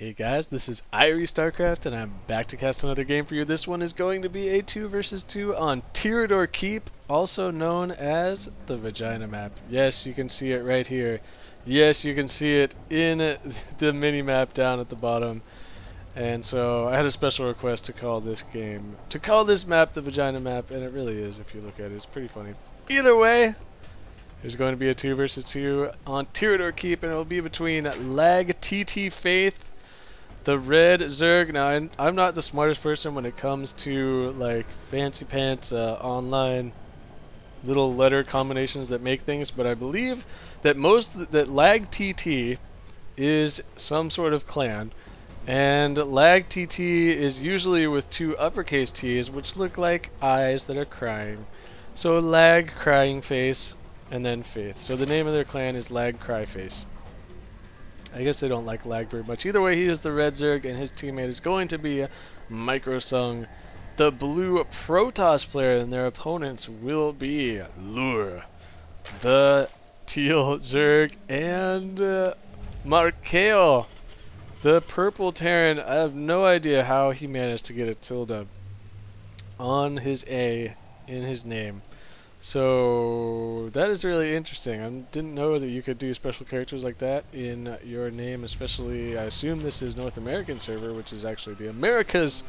Hey guys, this is IrieStarcraft and I'm back to cast another game for you. This one is going to be a 2 versus 2 on Tyrador Keep, also known as the Vagina map. Yes, you can see it right here. Yes, you can see it in the mini-map down at the bottom. And so I had a special request to call this map the Vagina map, and it really is if you look at it. It's pretty funny. Either way, there's going to be a 2 versus 2 on Tyrador Keep, and it will be between LaGTtFaith, the red Zerg. Now, I'm not the smartest person when it comes to like fancy pants online little letter combinations that make things, but I believe that LaGTT is some sort of clan, and LaGTT is usually with 2 uppercase T's, which look like eyes that are crying. So Lag crying face, and then Faith. So the name of their clan is Lag Cry Face. I guess they don't like Lag very much. Either way, he is the red Zerg, and his teammate is going to be microSUNG, the blue Protoss player, and their opponents will be Lhur, the teal Zerg, and Marcao, the purple Terran. I have no idea how he managed to get a tilde on his A in his name. So that is really interesting. I didn't know that you could do special characters like that in your name, especially I assume this is North American server, which is actually the Americas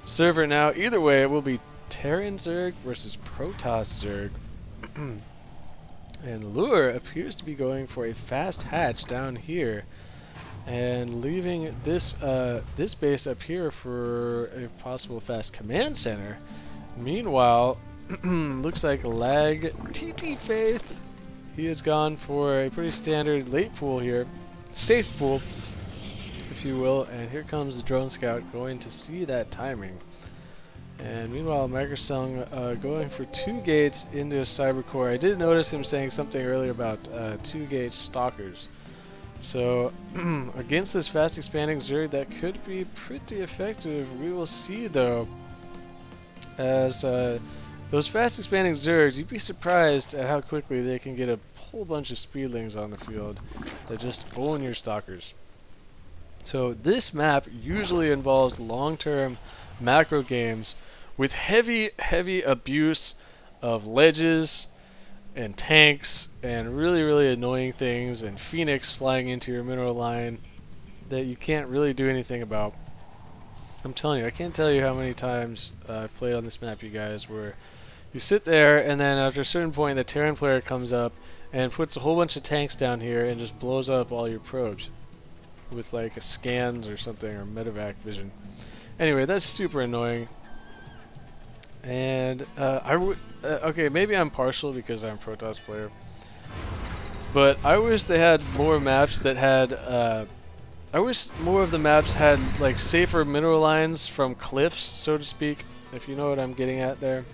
server now. Either way, it will be Terran Zerg versus Protoss Zerg. And Lhur appears to be going for a fast hatch down here and leaving this this base up here for a possible fast command center. Meanwhile, looks like LaGTtFaith, he has gone for a pretty standard late pool here, safe pool if you will, and here comes the drone scout going to see that timing. And meanwhile, microSUNG going for 2 gates into a cyber core. I did notice him saying something earlier about 2 gate stalkers. So against this fast expanding Zerg, that could be pretty effective. We will see though, as those fast expanding Zergs, you'd be surprised at how quickly they can get a whole bunch of speedlings on the field that just own your stalkers. So this map usually involves long-term macro games with heavy abuse of ledges and tanks and really annoying things and Phoenix flying into your mineral line that you can't really do anything about. I'm telling you, I can't tell you how many times I've played on this map, you guys, where you sit there and then after a certain point the Terran player comes up and puts a whole bunch of tanks down here and just blows up all your probes with like a scans or something, or medevac vision. Anyway, that's super annoying. And okay, maybe I'm partial because I'm a Protoss player, but I wish they had more maps that had I wish more of the maps had like safer mineral lines from cliffs, so to speak, if you know what I'm getting at there.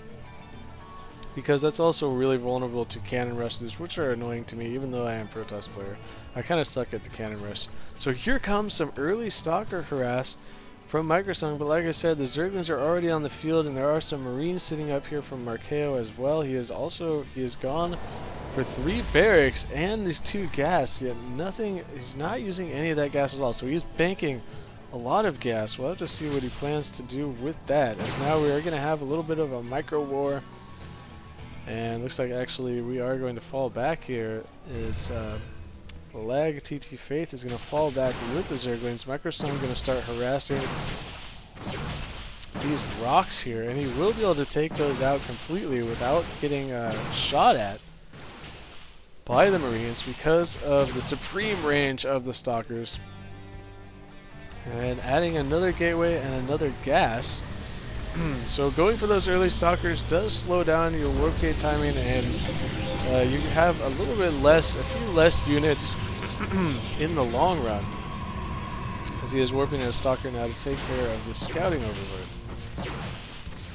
Because that's also really vulnerable to cannon rushes, which are annoying to me, even though I am a Protoss player. I kind of suck at the cannon rush. So here comes some early stalker harass from microSUNG, but like I said, the Zerglings are already on the field, and there are some Marines sitting up here from Marcao as well. He has gone for 3 barracks and these 2 gas, yet nothing, he's not using any of that gas at all. So he's banking a lot of gas. We'll have to see what he plans to do with that, as now we are going to have a little bit of a micro war. And looks like actually we are going to fall back here. Is LaGTtFaith is going to fall back with the Zerglings. microSUNG going to start harassing these rocks here, and he will be able to take those out completely without getting shot at by the Marines because of the supreme range of the stalkers. And adding another gateway and another gas. So going for those early stalkers does slow down your warp gate timing, and you have a little bit less, a few less units in the long run, as he is warping a stalker now to take care of the scouting overload.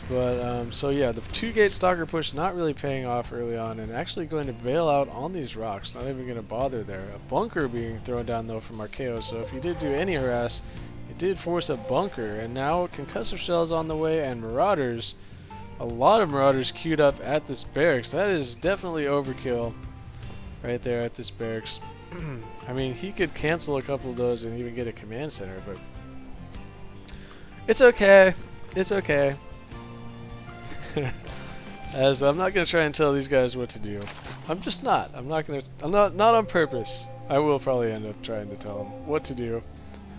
But so yeah, the 2 gate stalker push not really paying off early on, and actually going to bail out on these rocks, not even going to bother there. A bunker being thrown down though from Marcao, so if you did do any harass, it did force a bunker, and now concussor shells on the way and marauders. A lot of marauders queued up at this barracks. That is definitely overkill right there at this barracks. I mean, he could cancel a couple of those and even get a command center, but it's okay. It's okay. As I'm not gonna try and tell these guys what to do. I'm just not. I'm not on purpose. I will probably end up trying to tell them what to do.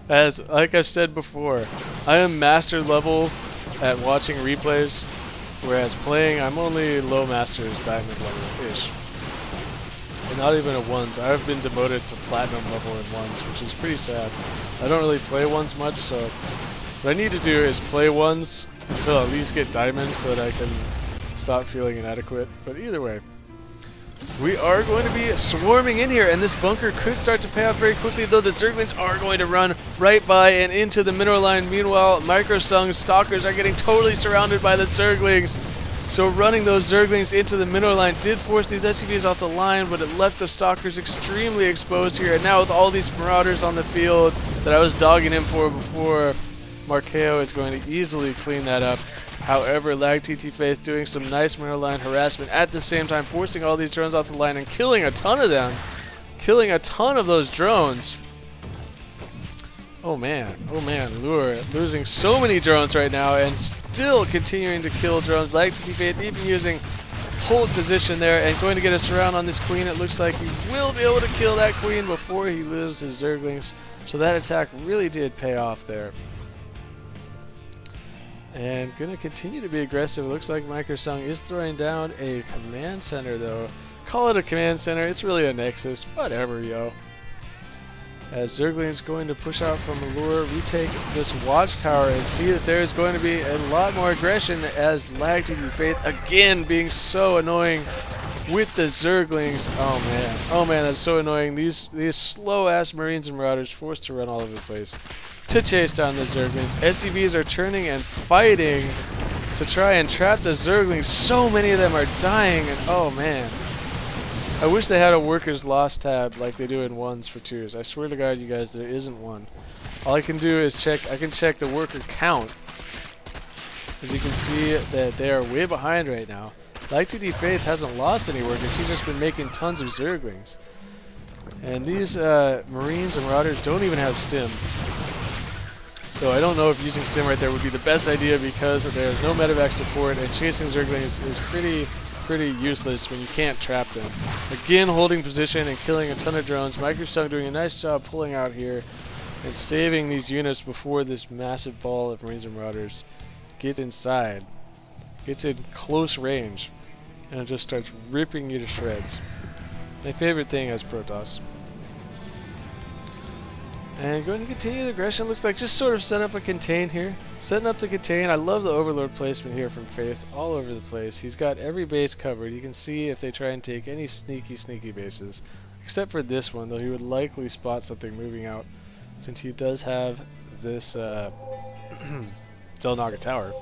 As like I've said before, I am master level at watching replays, whereas playing I'm only low masters diamond level-ish. And not even at ones. I've been demoted to platinum level in ones, which is pretty sad. I don't really play ones much, so what I need to do is play ones until I at least get diamonds so that I can stop feeling inadequate. But either way, we are going to be swarming in here, and this bunker could start to pay off very quickly, though the Zerglings are going to run right by and into the mineral line. Meanwhile, microSUNG stalkers are getting totally surrounded by the Zerglings. So running those Zerglings into the mineral line did force these SCVs off the line, but it left the stalkers extremely exposed here. And now with all these marauders on the field that I was dogging him for before, Marcao is going to easily clean that up. However, LaGTtFaith doing some nice mineral line harassment at the same time, forcing all these drones off the line and killing a ton of them. Killing a ton of those drones. Oh man, Lhur losing so many drones right now and still continuing to kill drones. LaGTtFaith even using hold position there and going to get a surround on this queen. It looks like he will be able to kill that queen before he loses his Zerglings. So that attack really did pay off there. And going to continue to be aggressive. It looks like microSUNG is throwing down a command center though. Call it a command center, it's really a nexus. Whatever, yo. As Zergling's going to push out from Lhur, retake this watchtower and see that there's going to be a lot more aggression as LaGTtFaith again being so annoying with the Zerglings. Oh man, that's so annoying. These slow ass Marines and Marauders forced to run all over the place to chase down the Zerglings. SCVs are turning and fighting to try and trap the Zerglings. So many of them are dying, and oh man. I wish they had a workers lost tab like they do in ones for twos. I swear to God, you guys, there isn't one. All I can do is check, I can check the worker count. As you can see that they are way behind right now. LaGTtFaith hasn't lost any workers, he's just been making tons of Zerglings. And these Marines and Marauders don't even have stim. So I don't know if using stim right there would be the best idea because there's no medevac support and chasing Zerglings is pretty useless when you can't trap them. Again, holding position and killing a ton of drones. microSUNG doing a nice job pulling out here and saving these units before this massive ball of Marines and Marauders gets inside. Gets in close range and it just starts ripping you to shreds. My favorite thing as Protoss. And going to continue the aggression. Looks like just sort of set up a contain here. Setting up the contain. I love the Overlord placement here from Faith all over the place. He's got every base covered. You can see if they try and take any sneaky bases. Except for this one, though he would likely spot something moving out since he does have this Xel'Naga Tower.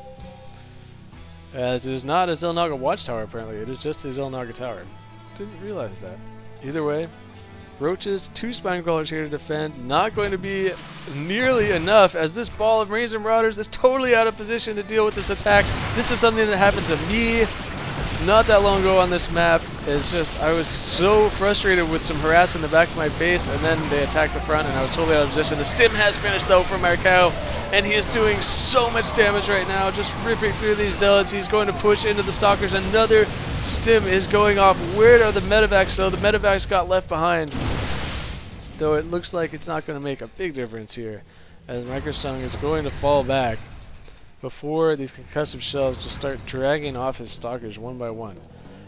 As it is not a Xel'Naga Watchtower apparently. It is just a Xel'Naga Tower. Didn't realize that. Either way, Roaches, 2 Spine Crawlers here to defend. Not going to be nearly enough as this ball of Marines and Marauders is totally out of position to deal with this attack. This is something that happened to me not that long ago on this map. It's just, I was so frustrated with some harass in the back of my base and then they attacked the front and I was totally out of position. The stim has finished though for Marcao and he is doing so much damage right now, just ripping through these zealots. He's going to push into the stalkers. Another stim is going off. Where are the medevacs though? The medevacs got left behind. Though it looks like it's not going to make a big difference here as microSUNG is going to fall back before these concussive shells just start dragging off his stalkers one by one.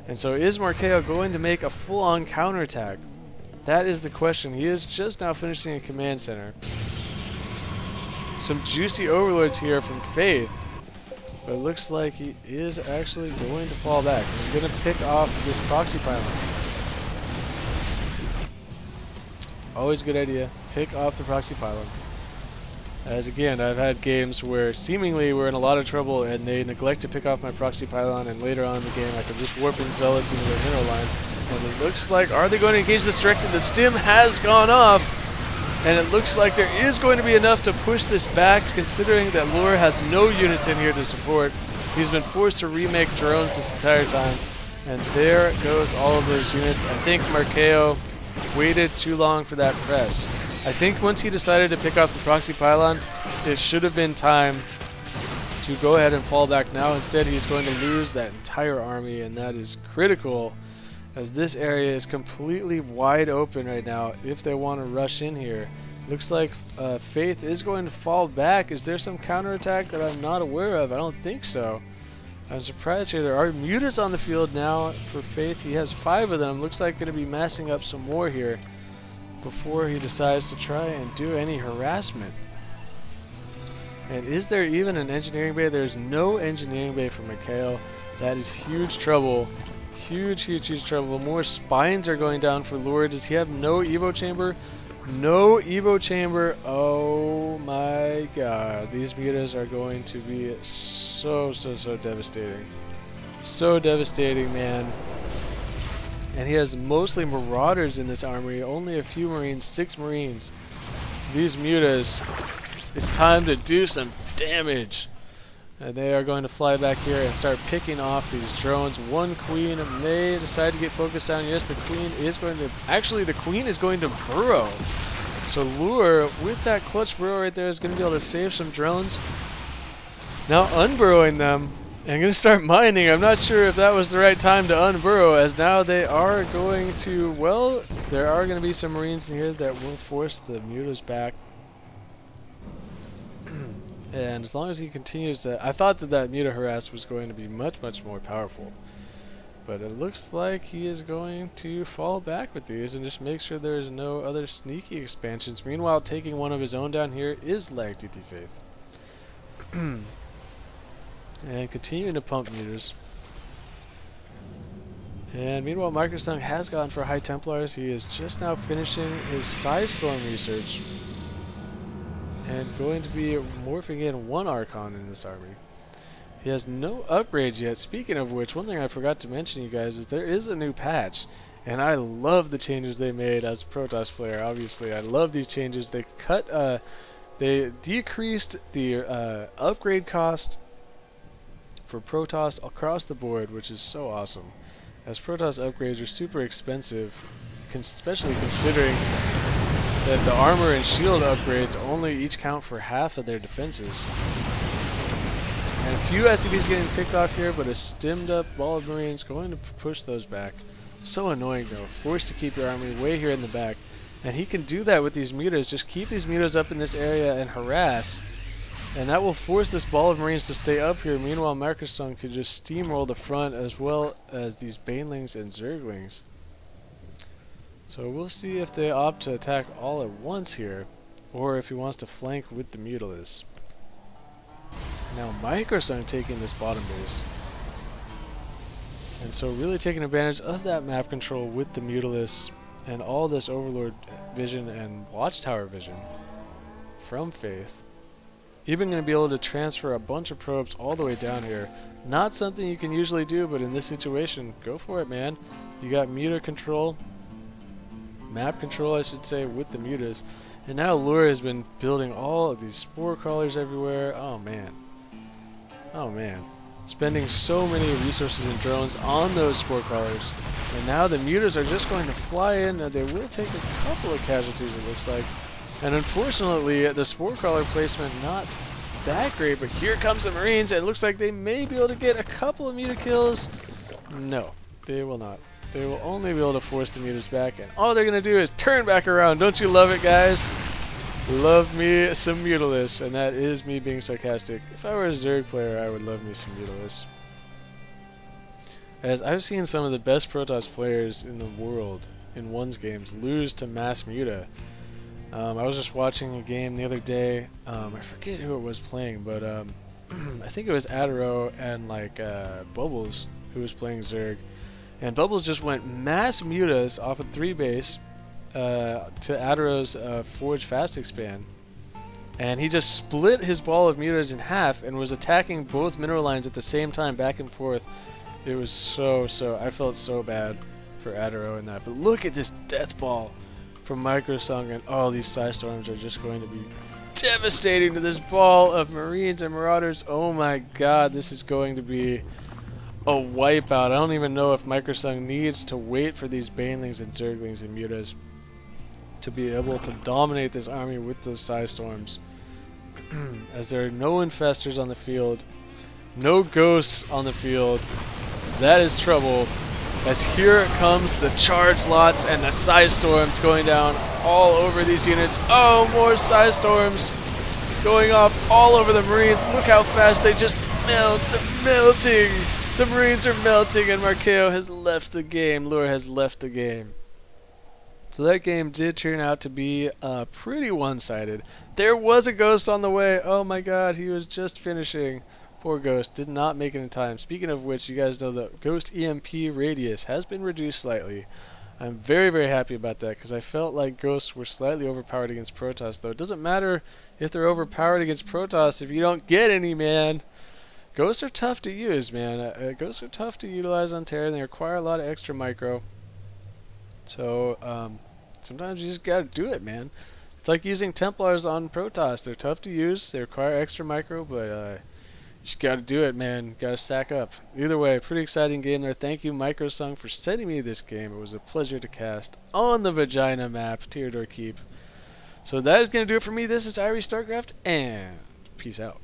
And so is Marcao going to make a full-on counterattack? That is the question. He is just now finishing a command center. Some juicy overlords here from Faith. But it looks like he is actually going to fall back. He's going to pick off this proxy pylon. Always a good idea. Pick off the proxy pylon. As again, I've had games where seemingly we're in a lot of trouble and they neglect to pick off my proxy pylon and later on in the game I can just warp in zealots into their mineral line. And it looks like, are they going to engage this directly? The stim has gone off. And it looks like there is going to be enough to push this back considering that Lhur has no units in here to support. He's been forced to remake drones this entire time. And there goes all of those units. I think Marcao waited too long for that press. I think once he decided to pick off the proxy pylon, it should have been time to go ahead and fall back now. Instead, he's going to lose that entire army, and that is critical, as this area is completely wide open right now if they want to rush in here. Looks like Faith is going to fall back. Is there some counterattack that I'm not aware of? I don't think so. I'm surprised here. There are mutas on the field now for Faith. He has 5 of them. Looks like going to be massing up some more here before he decides to try and do any harassment. And is there even an engineering bay? There's no engineering bay for Marcao. That is huge trouble. Huge, huge, huge trouble. More spines are going down for Lhur. Does he have no Evo chamber? No Evo chamber. Oh my god. These mutas are going to be so devastating. So devastating, man. And he has mostly marauders in this armory. Only a few marines. 6 marines. These mutas, it's time to do some damage. And they are going to fly back here and start picking off these drones. 1 queen may decide to get focused on. Yes, the queen is going to... Actually, the queen is going to burrow. So Lhur, with that clutch burrow right there, is going to be able to save some drones. Now unburrowing them. And I'm going to start mining. I'm not sure if that was the right time to unburrow, as now they are going to... Well, there are going to be some marines in here that will force the mutas back. And as long as he continues to... I thought that that muta harass was going to be much more powerful. But it looks like he is going to fall back with these and just make sure there's no other sneaky expansions. Meanwhile, taking one of his own down here is LaGTtFaith. And continuing to pump mutas. And meanwhile, microSUNG has gone for High Templars. He is just now finishing his Storm research. And going to be morphing in 1 Archon in this army. He has no upgrades yet. Speaking of which, one thing I forgot to mention, you guys, is there is a new patch. And I love the changes they made as a Protoss player, obviously. I love these changes. They they decreased the upgrade cost for Protoss across the board, which is so awesome. As Protoss upgrades are super expensive, especially considering that the armor and shield upgrades only each count for half of their defenses. And a few SCVs getting picked off here, but a stemmed up ball of marines going to push those back. So annoying though, forced to keep your army way here in the back. And he can do that with these mutas, just keep these mutas up in this area and harass. And that will force this ball of marines to stay up here. Meanwhile, microSUNG could just steamroll the front as well as these banelings and zerglings. So we'll see if they opt to attack all at once here, or if he wants to flank with the Mutilis. Now microSUNG taking this bottom base. And so really taking advantage of that map control with the Mutilis and all this Overlord vision and Watchtower vision from Faith. Even going to be able to transfer a bunch of probes all the way down here. Not something you can usually do, but in this situation, go for it, man. You got muta control. Map control, I should say, with the mutas. And now Lhur has been building all of these spore crawlers everywhere. Oh man. Oh man. Spending so many resources and drones on those spore crawlers. And now the mutas are just going to fly in. Now they will take a couple of casualties, it looks like. And unfortunately, the spore crawler placement not that great. But here comes the marines, and it looks like they may be able to get a couple of muta kills. No, they will not. They will only be able to force the mutas back, and all they're going to do is turn back around. Don't you love it, guys? Love me some Mutilis, and that is me being sarcastic. If I were a Zerg player, I would love me some Mutilis. As I've seen some of the best Protoss players in the world in ones games lose to mass muta. I was just watching a game the other day. I forget who it was playing, but I think it was Adaro and like Bubbles who was playing Zerg. And Bubbles just went mass mutas off of 3 base to Adaro's Forge Fast Expand. And he just split his ball of mutas in half and was attacking both mineral lines at the same time, back and forth. It was I felt so bad for Adaro in that. But look at this death ball from microSUNG, and all these Storms are just going to be devastating to this ball of Marines and Marauders. Oh my god, this is going to be a wipeout. I don't even know if microSUNG needs to wait for these Banelings and Zerglings and Mutas. to be able to dominate this army with those Psy Storms. As there are no infestors on the field, no ghosts on the field, that is trouble. As here comes the charge lots and the Psy Storms going down all over these units. Oh, more Psy Storms going off all over the Marines. Look how fast they just melt. They're melting. The Marines are melting, and Marcao has left the game. Lhur has left the game. So that game did turn out to be pretty one-sided. There was a ghost on the way. Oh my god, he was just finishing. Poor Ghost did not make it in time. Speaking of which, you guys know that Ghost EMP radius has been reduced slightly. I'm very, very happy about that because I felt like Ghosts were slightly overpowered against Protoss, though. It doesn't matter if they're overpowered against Protoss if you don't get any, man. Ghosts are tough to use, man. Ghosts are tough to utilize on Terra, and they require a lot of extra micro. So, sometimes you just gotta do it, man. It's like using Templars on Protoss. They're tough to use, they require extra micro, but you just gotta do it, man. Gotta sack up. Either way, pretty exciting game there. Thank you, microSUNG, for sending me this game. It was a pleasure to cast on the Vagina map, Tyrador Keep. So that is gonna do it for me. This is IrieStarcraft, and peace out.